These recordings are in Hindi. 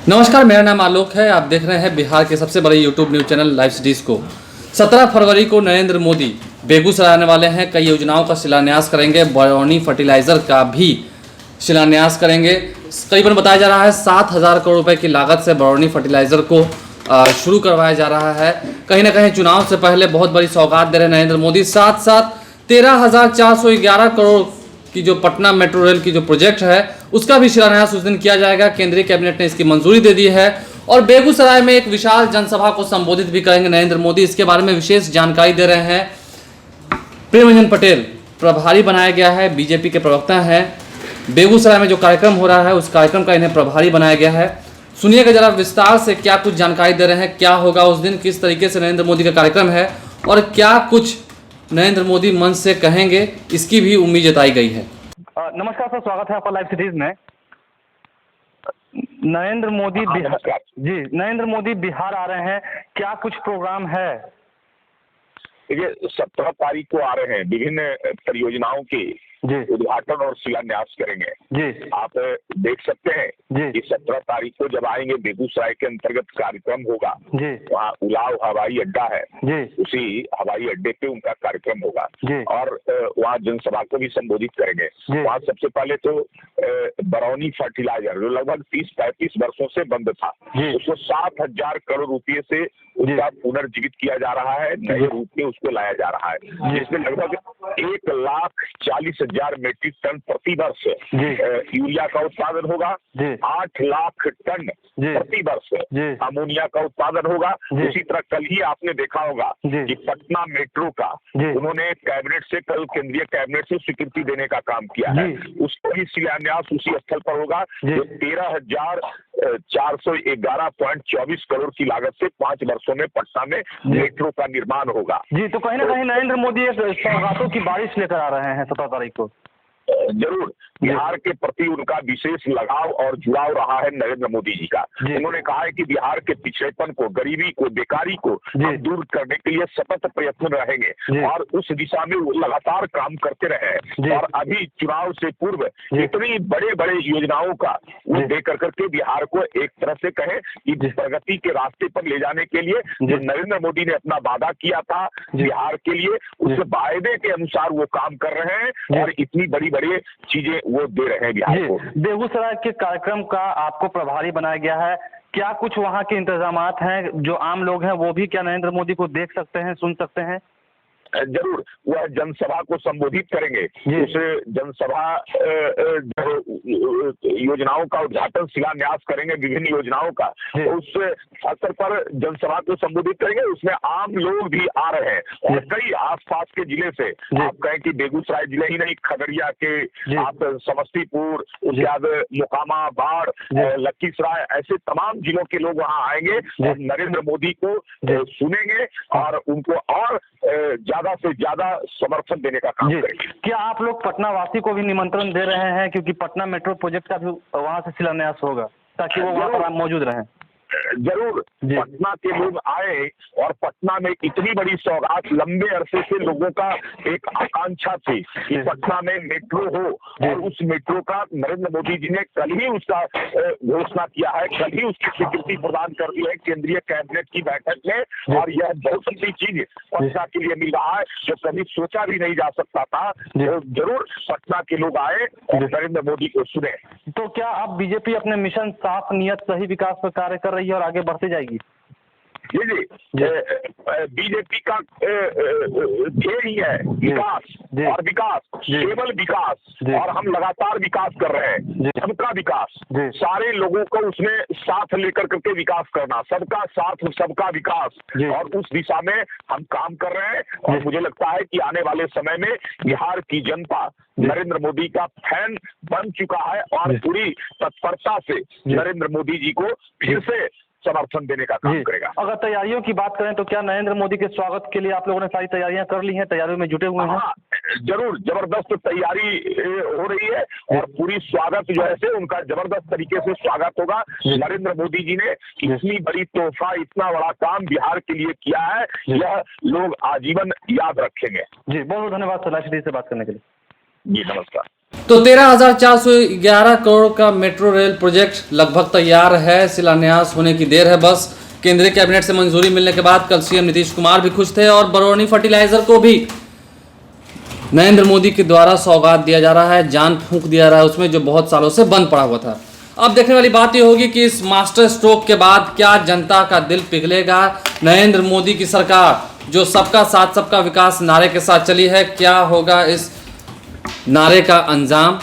नमस्कार, मेरा नाम आलोक है। आप देख रहे हैं बिहार के सबसे बड़े YouTube news channel live cities को। 17 फरवरी को नरेंद्र मोदी बेगूसराय आने वाले हैं। कई योजनाओं का शिलान्यास करेंगे। बरौनी फर्टिलाइज़र का भी शिलान्यास करेंगे। करीबन बताया जा रहा है 7,000 करोड़ रुपए की लागत से बरौनी फर्टिलाइज़र को शुरू करवाया जा रहा है। कहीं ना कहीं चुनाव से पहले बहुत बड़ी सौगात दे रहे नरेंद्र मोदी। साथ साथ 13,411 करोड़ की जो पटना मेट्रो रेल की जो प्रोजेक्ट है उसका भी शिलान्यास उस दिन किया जाएगा। केंद्रीय कैबिनेट ने इसकी मंजूरी दे दी है और बेगूसराय में एक विशाल जनसभा को संबोधित भी करेंगे नरेंद्र मोदी। इसके बारे में विशेष जानकारी दे रहे हैं प्रेमरंजन पटेल, प्रभारी बनाया गया है, बीजेपी के प्रवक्ता हैं। बेगूसराय में जो कार्यक्रम हो रहा है उस कार्यक्रम का इन्हें प्रभारी बनाया गया है। सुनिएगा जरा विस्तार से क्या कुछ जानकारी दे रहे हैं, क्या होगा उस दिन, किस तरीके से नरेंद्र मोदी का कार्यक्रम है और क्या कुछ नरेंद्र मोदी मंच से कहेंगे, इसकी भी उम्मीद जताई गई है। नमस्कार सर, स्वागत है आपका लाइव सिटीज में। नरेंद्र मोदी नरेंद्र मोदी बिहार आ रहे हैं, क्या कुछ प्रोग्राम है? देखिए, 17 तारीख को आ रहे हैं। विभिन्न परियोजनाओं के उद्घाटन और शिलान्यास करेंगे जी। आप देख सकते हैं कि 17 तारीख को जब आएंगे बेगूसराय के अंतर्गत कार्यक्रम होगा जी। वहाँ उलाव हवाई अड्डा है जी। उसी हवाई अड्डे पे उनका कार्यक्रम होगा जी। और वहाँ जनसभा को भी संबोधित करेंगे। वहाँ सबसे पहले तो बरौनी फर्टिलाइजर जो लगभग 30-35 वर्षों से बंद था, उसको 7,000 करोड़ रुपए से उसका पुनर्जीवित किया जा रहा है, नए रूप में उसको लाया जा रहा है, जिसमें लगभग 1,40,000 मीट्रिक टन प्रति वर्ष यूरिया का उत्पादन होगा, 8 लाख टन प्रति वर्ष अमोनिया का उत्पादन होगा। उसी तरह कल ही आपने देखा होगा कि पटना मेट्रो का उन्होंने कैबिनेट से, कल केंद्रीय कैबिनेट से स्वीकृति देने का काम किया है। उसका भी शिलान्यास उसी स्थल पर होगा जो 13,411.24 करोड़ की लागत से 5 वर्षों में पटना में मेट्रो का निर्माण होगा जी। तो कहीं ना कहीं नरेंद्र मोदी एक सौगातों की बारिश लेकर आ रहे हैं 17 तारीख को। जरूर बिहार के प्रति उनका विशेष लगाव और जुड़ाव रहा है नरेंद्र मोदी जी का। उन्होंने कहा है कि बिहार के पिछड़ेपन को, गरीबी को, बेकारी को दूर करने के लिए सतत प्रयत्न रहेंगे और उस दिशा में वो लगातार काम करते रहे। और अभी चुनाव से पूर्व इतनी बड़े बड़े योजनाओं का वो देकर करके बिहार को एक तरह से कहे कि प्रगति के रास्ते पर ले जाने के लिए जो नरेंद्र मोदी ने अपना वादा किया था बिहार के लिए, उस वायदे के अनुसार वो काम कर रहे हैं और इतनी बड़ी बड़ी चीजें वो दे रहे हैं बिहार को। बेगूसराय के कार्यक्रम का आपको प्रभारी बनाया गया है, क्या कुछ वहाँ के इंतजामात हैं जो आम लोग हैं वो भी क्या नरेंद्र मोदी को देख सकते हैं, सुन सकते हैं? जरूर वह जनसभा को संबोधित करेंगे। उस जनसभा योजनाओं का उद्घाटन, शिलान्यास करेंगे विभिन्न योजनाओं का, तो उस अवसर पर जनसभा को संबोधित करेंगे। उसमें आम लोग भी आ रहे हैं और कई आसपास के जिले से, आप कहें कि बेगूसराय जिले ही नहीं, खगड़िया के, आप समस्तीपुर, उसके बाद मोकामा, बाढ़, लखीसराय, ऐसे तमाम जिलों के लोग वहाँ आएंगे और नरेंद्र मोदी को सुनेंगे और उनको और ज्यादा से ज्यादा समर्थन देने का काम करेंगे। क्या आप लोग पटना वासी को भी निमंत्रण दे रहे हैं, क्योंकि पटना मेट्रो प्रोजेक्ट का भी वहां से शिलान्यास होगा, ताकि वो वहां पर मौजूद रहें? जरूर पटना के लोग आए और पटना में इतनी बड़ी सौगात, लंबे अरसे से लोगों का एक आकांक्षा थी कि पटना में मेट्रो हो और उस मेट्रो का नरेंद्र मोदी जी ने कल ही उसका घोषणा किया है, कल ही उसकी स्वीकृति प्रदान कर दी है केंद्रीय कैबिनेट की बैठक में। और यह बहुत बड़ी चीज पटना के लिए मिल रहा है जो कभी सोचा भी नहीं जा सकता था। तो जरूर पटना के लोग आए और नरेंद्र मोदी को सुने। तो क्या अब बीजेपी अपने मिशन साफ नियत सही विकास पर कार्य कर रही है और आगे बढ़ती जाएगी? जी बीजेपी का ध्येय ही है विकास और विकास, केवल विकास, और हम लगातार विकास कर रहे हैं, सबका विकास, सारे लोगों को उसमें साथ लेकर करके विकास करना, सबका साथ सबका विकास, और उस दिशा में हम काम कर रहे हैं। और मुझे लगता है कि आने वाले समय में बिहार की जनता नरेंद्र मोदी का फैन बन चुका है और पूरी तत्परता से नरेंद्र मोदी जी को फिर से समर्थन देने का काम करेगा। अगर तैयारियों की बात करें तो क्या नरेंद्र मोदी के स्वागत के लिए आप लोगों ने सारी तैयारियां कर ली हैं, तैयारियों में जुटे हुए हैं? जरूर जबरदस्त तैयारी हो रही है और पूरी स्वागत जो है उनका जबरदस्त तरीके से स्वागत होगा। नरेंद्र मोदी जी ने इतनी बड़ी तोहफा, इतना बड़ा काम बिहार के लिए किया है, यह लोग आजीवन याद रखेंगे। जी बहुत बहुत धन्यवाद सर, लाइव सिटी से बात करने के लिए। जी नमस्कार। तो 13,411 करोड़ का मेट्रो रेल प्रोजेक्ट लगभग तैयार है, शिलान्यास होने की देर है बस। केंद्रीय कैबिनेट से मंजूरी मिलने के बाद कल सीएम नीतीश कुमार भी खुश थे और बरौनी फर्टिलाइजर को भी नरेंद्र मोदी के द्वारा सौगात दिया जा रहा है, जान फूंक दिया रहा है उसमें, जो बहुत सालों से बंद पड़ा हुआ था। अब देखने वाली बात यह होगी कि इस मास्टर स्ट्रोक के बाद क्या जनता का दिल पिघलेगा। नरेंद्र मोदी की सरकार जो सबका साथ सबका विकास नारे के साथ चली है, क्या होगा इस नारे का अंजाम।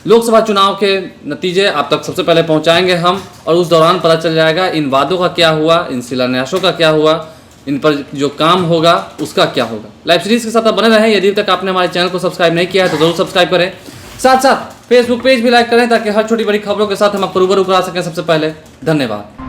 लोकसभा चुनाव के नतीजे आप तक सबसे पहले पहुंचाएंगे हम, और उस दौरान पता चल जाएगा इन वादों का क्या हुआ, इन शिलान्यासों का क्या हुआ, इन पर जो काम होगा उसका क्या होगा। लाइव सीरीज के साथ आप बने रहें। यदि तक आपने हमारे चैनल को सब्सक्राइब नहीं किया है तो जरूर सब्सक्राइब करें, साथ साथ फेसबुक पेज भी लाइक करें ताकि हर छोटी बड़ी खबरों के साथ हम आपको रूबरू करा सकें सबसे पहले। धन्यवाद।